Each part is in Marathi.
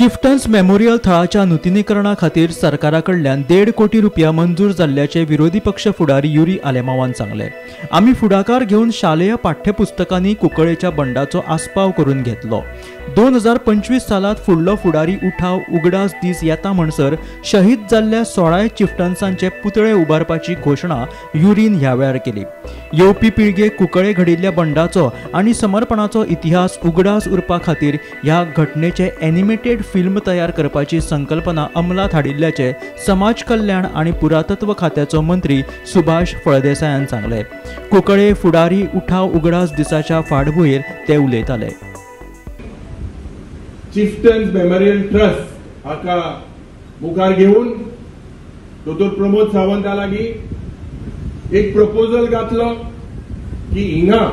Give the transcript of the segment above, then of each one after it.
चिफ्टन्स मेमोरियल थळाच्या नूतनीकरणा खातीर सरकाराकडल्यान 1.5 कोटी रुपया मंजूर जाल्ल्याचे विरोधी पक्ष फुडारी युरी आलेमावान सांगले। आमी फुडाकार घेवन शालेय पाठ्यपुस्तकांनी कुंकळेच्या बंडाचो आस्पाव करून घेतलो। 2025 सालात फुडलो फुडारी उठाव उगडास दीस येता म्हणसर शहीद जाल्ल्या 16 चिफ्टन्सांचे पुतळे उबारपाची घोषणा युरीन ह्या वेळार केली। येवपी पिळगेक कुंकळे घडिल्ल्या बंडाचो आनी समर्पणाचो इतिहास उगडास उरपा खातीर ह्या घटनेचे एनिमेटेड फिल्म तयार करपाची संकल्पना अंमलात हाडिल्ल्याचे समाज कल्याण आणि पुरातत्व खात्याचो मंत्री सुभाष फळदेसायान सांगले। कुंकळे फुडारी उठाव उगडास दिसाच्या फाटभुंयेर ते उलयताले। चिफ्टन्स मेमोरियल ट्रस्ट हाका मुखार घेवन दोतोर प्रमोद सावंता लागीं एक प्रपोजल घातलो की हिंगा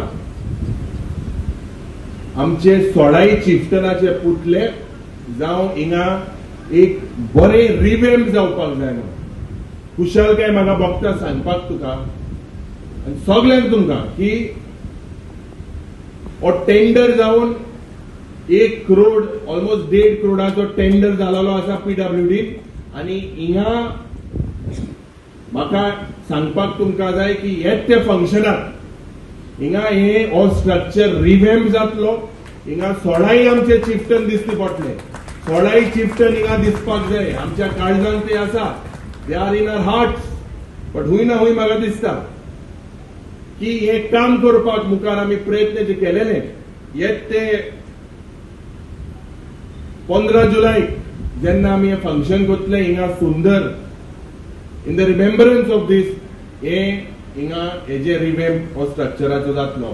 आमचे 16 चिफ्टनाचे पुतले जावं हिंगा एक बरे रिवॅम्प जावपाक जाय म्हणून कुशलकाय म्हाका भोगता सांगपाक तुका आनी सगळ्यांक तुमकां की हो टेंडर जावन 1 करोड ऑलमोस्ट 1.5 करोडाचो टेंडर जालोलो आसा PWD आनी हिंगा म्हाका सांगपाक तुमकां जाय की हेच ते फंक्शनाक हिंगा हे हो स्ट्रक्चर रिवॅम्प जातलो। हिंगा 16 आमचे चिफ्टन दिसती पडटले। 16 चिफ्टन हिंगा दिसपाक जाय। आमच्या काळजांत ते आसा, they are in our hearts, but हुंय ना हुंय म्हाका दिसता की हे काम करपाक मुखार आमी प्रयत्न जे केलेले हेच ते 15 जुलै जेन्ना आमी हे फंक्शन करतले हिंगा सुंदर in the remembrance of these हे हिंगा हेजे रिवॅम्प हो स्ट्रक्चराचो जातलो।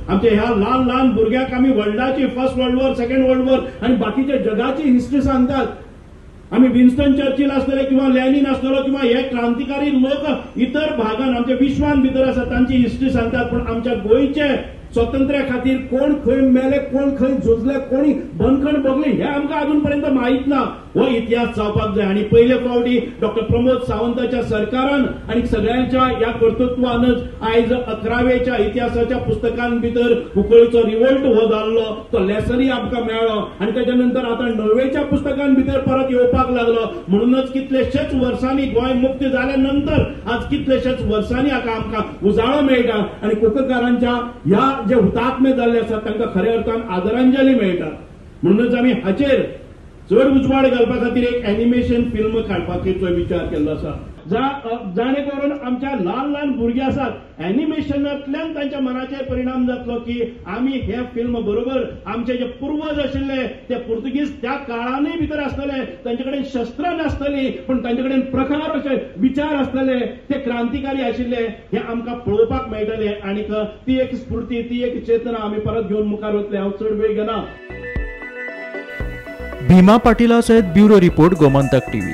आमच्या ह्या ल्हान ल्हान भुरग्याक आमी वर्ल्डाची first world war, second world war आणि बाकीच्या जगाची हिस्ट्री सांगतात। आम्ही विन्स्टन चर्चिल असतले किंवा लॅनिन असतलो किंवा हे क्रांतिकारी लोक इतर भागान आमच्या विश्वान भितर आसा तांची हिस्ट्री सांगतात, पण आमच्या गोयचे स्वातंत्र्या खातीर कोण खंय मेले, कोण खंय झुजले, कोणी बंदखण भोगली हे आमकां अजूनपर्यंत माहीत ना। हो इतिहास जावपाक जाय आणि पहिले फावटी डॉक्टर प्रमोद सावंताच्या सरकारान आणि सगळ्यांच्या या कर्तृत्वानच आयज 11वेच्या इतिहासाच्या पुस्तकां भितर कुंकळेचो रिवोल्ट हो जाल्लो तो लेसनय आमकां मेळ्ळो आणि त्याच्या नंतर आता 9वेच्या पुस्तकां भितर परत येवपाक लागलो। म्हणूनच कितलेशेच वर्सांनी गोंय मुक्त जाल्या नंतर आज कितलेशेच वर्सांनी आमकां उजाळो मेळटा आणि कुंकळकारांच्या ह्या जे हुतात्मे जाल्ले आसात तांकां खऱ्या अर्थान आदरांजली मेळटा। म्हणूनच आमी हाचेर चड उजवाड घालपा खातीर एक एनिमेशन फिल्म काडपाचो विचार केल्लो आसा, जाणे करून आमच्या ल्हान ल्हान भुरगे आसात एनिमेशनांतल्यान तांच्या मनाचेर परिणाम जातलो की आमी हे फिल्म बरोबर आमचे जे पूर्वज आशिल्ले ते पुर्तुगीज त्या काळानय भितर आसतले, तांचे कडेन शस्त्रां नासतली पण तांचे कडेन प्रखर अशे विचार आसतले, ते क्रांतिकारी आशिल्ले हे आमकां पळोवपाक मेळटले आणि ती एक स्फूर्ती, ती एक चेतना आमी परत घेवन मुखार वतले। हांव चड वेळ घेना। भीमा पाटीला सयत ब्युरो रिपोर्ट गोमंतक टीव्ही।